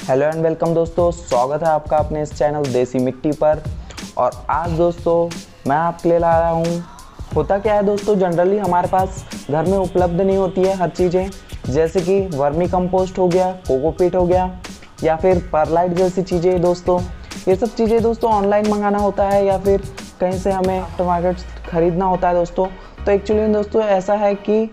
Hello and welcome दोस्तों, स्वागत है आपका अपने इस चैनल देसी मिट्टी पर। और आज दोस्तों मैं आपके लिए ला रहा हूँ। होता क्या है दोस्तों, जनरली हमारे पास घर में उपलब्ध नहीं होती है हर चीज़ें, जैसे कि वर्मी कंपोस्ट हो गया, कोकोपीट हो गया या फिर परलाइट जैसी चीज़ें। दोस्तों ये सब चीज़ें दोस्तों ऑनलाइन मंगाना होता है या फिर कहीं से हमें आफ्टर मार्केट ख़रीदना होता है दोस्तों। तो एक्चुअली दोस्तों ऐसा है कि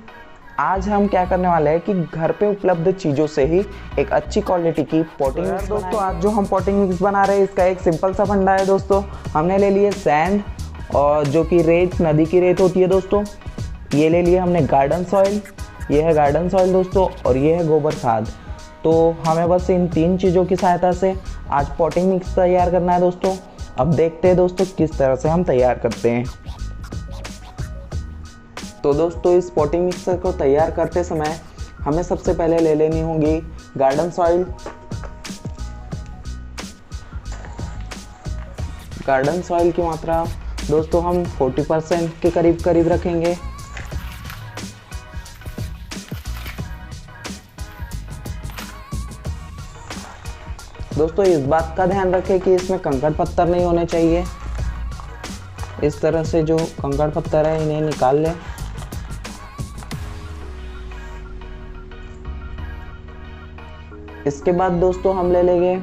आज हम क्या करने वाले हैं कि घर पे उपलब्ध चीज़ों से ही एक अच्छी क्वालिटी की पॉटिंग मिक्स दोस्तों आज जो हम पॉटिंग मिक्स बना रहे हैं इसका एक सिंपल सा फंडा है दोस्तों। हमने ले लिए सैंड और जो कि रेत, नदी की रेत होती है दोस्तों। ये ले लिए हमने गार्डन सॉइल, ये है गार्डन सॉइल दोस्तों, और ये है गोबर खाद। तो हमें बस इन तीन चीज़ों की सहायता से आज पॉटिंग मिक्स तैयार करना है दोस्तों। अब देखते हैं दोस्तों किस तरह से हम तैयार करते हैं। तो दोस्तों इस पॉटिंग मिक्सर को तैयार करते समय हमें सबसे पहले ले लेनी होगी गार्डन सॉइल। गार्डन सॉइल की मात्रा दोस्तों हम 40% के करीब रखेंगे। दोस्तों इस बात का ध्यान रखें कि इसमें कंकड़ पत्थर नहीं होने चाहिए। इस तरह से जो कंकड़ पत्थर है इन्हें निकाल लें। इसके बाद दोस्तों हम ले लेंगे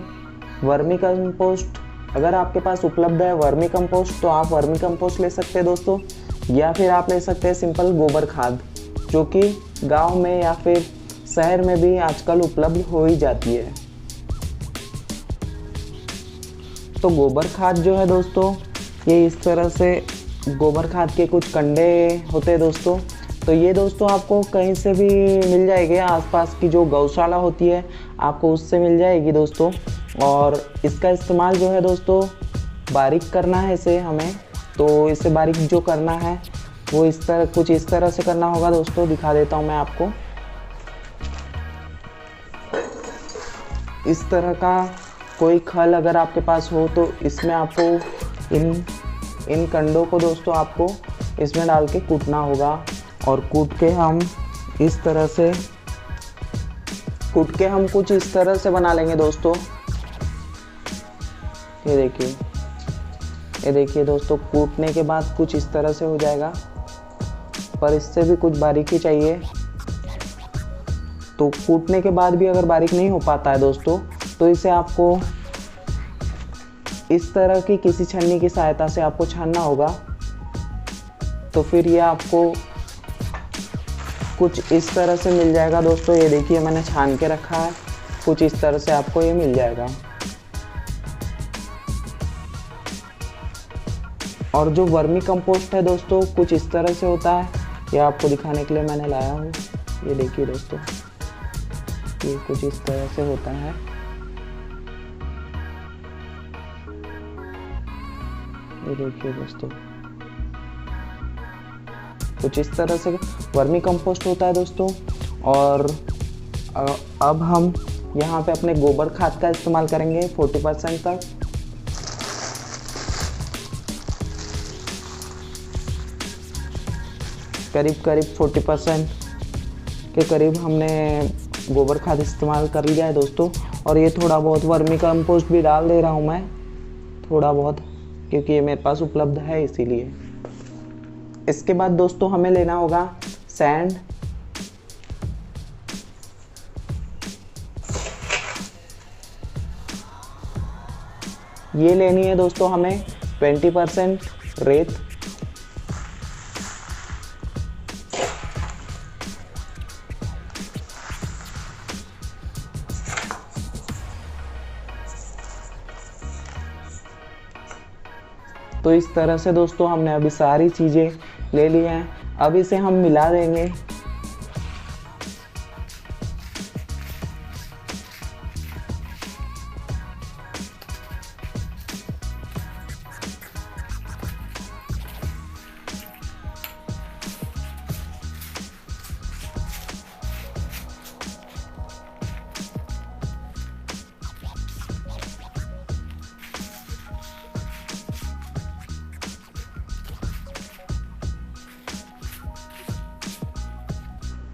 वर्मी कंपोस्ट। अगर आपके पास उपलब्ध है वर्मी कंपोस्ट तो आप वर्मी कंपोस्ट ले सकते हैं दोस्तों, या फिर आप ले सकते हैं सिंपल गोबर खाद, जो कि गांव में या फिर शहर में भी आजकल उपलब्ध हो ही जाती है। तो गोबर खाद जो है दोस्तों ये इस तरह से गोबर खाद के कुछ कंडे होते हैं दोस्तों। तो ये दोस्तों आपको कहीं से भी मिल जाएगी, आसपास की जो गौशाला होती है आपको उससे मिल जाएगी दोस्तों। और इसका इस्तेमाल जो है दोस्तों बारीक करना है इसे हमें। तो इसे बारीक जो करना है वो कुछ इस तरह से करना होगा दोस्तों। दिखा देता हूँ मैं आपको। इस तरह का कोई खल अगर आपके पास हो तो इसमें आपको इन कंडों को दोस्तों आपको इसमें डाल के कूटना होगा। और कूट के हम कुछ इस तरह से बना लेंगे दोस्तों। ये देखिए दोस्तों, कूटने के बाद कुछ इस तरह से हो जाएगा, पर इससे भी कुछ बारीकी चाहिए। तो कूटने के बाद भी अगर बारीक नहीं हो पाता है दोस्तों तो इसे आपको इस तरह की किसी छन्नी की सहायता से आपको छानना होगा। तो फिर ये आपको कुछ इस तरह से मिल जाएगा दोस्तों। ये देखिए मैंने छान के रखा है, कुछ इस तरह से आपको ये मिल जाएगा। और जो वर्मी कंपोस्ट है दोस्तों कुछ इस तरह से होता है, ये आपको दिखाने के लिए मैंने लाया हूँ। ये देखिए दोस्तों, ये कुछ इस तरह से होता है। ये देखिए दोस्तों, कुछ इस तरह से वर्मी कंपोस्ट होता है दोस्तों। और अब हम यहाँ पे अपने गोबर खाद का इस्तेमाल करेंगे 40% तक। करीब 40% के करीब हमने गोबर खाद इस्तेमाल कर लिया है दोस्तों। और ये थोड़ा बहुत वर्मी कंपोस्ट भी डाल दे रहा हूँ मैं, थोड़ा बहुत, क्योंकि ये मेरे पास उपलब्ध है इसीलिए। इसके बाद दोस्तों हमें लेना होगा सैंड। ये लेनी है दोस्तों हमें 20% रेत। तो इस तरह से दोस्तों हमने अभी सारी चीज़ें ले ली हैं। अब इसे हम मिला देंगे।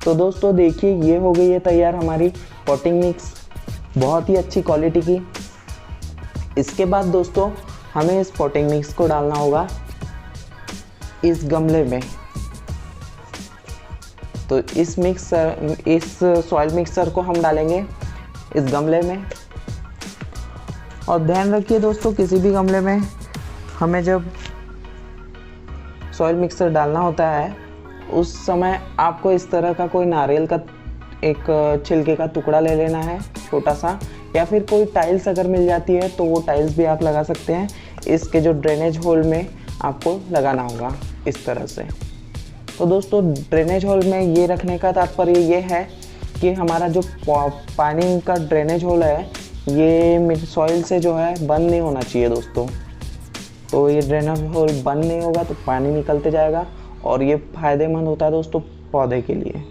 तो दोस्तों देखिए ये हो गई है तैयार हमारी पॉटिंग मिक्स। बहुत ही अच्छी क्वालिटी की। इसके बाद दोस्तों हमें इस पॉटिंग मिक्स को डालना होगा इस गमले में। तो इस सॉइल मिक्सर को हम डालेंगे इस गमले में। और ध्यान रखिए दोस्तों, किसी भी गमले में हमें जब सॉइल मिक्सर डालना होता है उस समय आपको इस तरह का कोई नारियल का एक छिलके का टुकड़ा ले लेना है छोटा सा, या फिर कोई टाइल्स अगर मिल जाती है तो वो टाइल्स भी आप लगा सकते हैं। इसके जो ड्रेनेज होल में आपको लगाना होगा इस तरह से। तो दोस्तों ड्रेनेज होल में ये रखने का तात्पर्य ये है कि हमारा जो पानी का ड्रेनेज होल है ये सॉइल से जो है बंद नहीं होना चाहिए दोस्तों। तो ये ड्रेनेज होल बंद नहीं होगा तो पानी निकलते जाएगा और ये फायदेमंद होता है दोस्तों पौधे के लिए।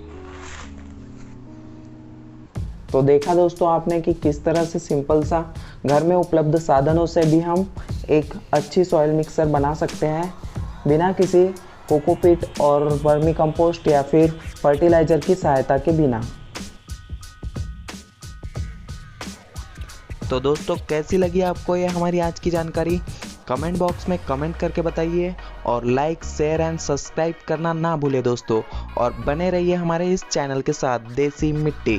तो देखा दोस्तों आपने कि किस तरह से सिंपल सा घर में उपलब्ध साधनों से भी हम एक अच्छी सॉइल मिक्सर बना सकते हैं बिना किसी कोकोपीट और वर्मी कंपोस्ट या फिर फर्टिलाइज़र की सहायता के बिना। तो दोस्तों कैसी लगी आपको ये हमारी आज की जानकारी? कमेंट बॉक्स में कमेंट करके बताइए और लाइक शेयर एंड सब्सक्राइब करना ना भूले दोस्तों। और बने रहिए हमारे इस चैनल के साथ देसी मिट्टी।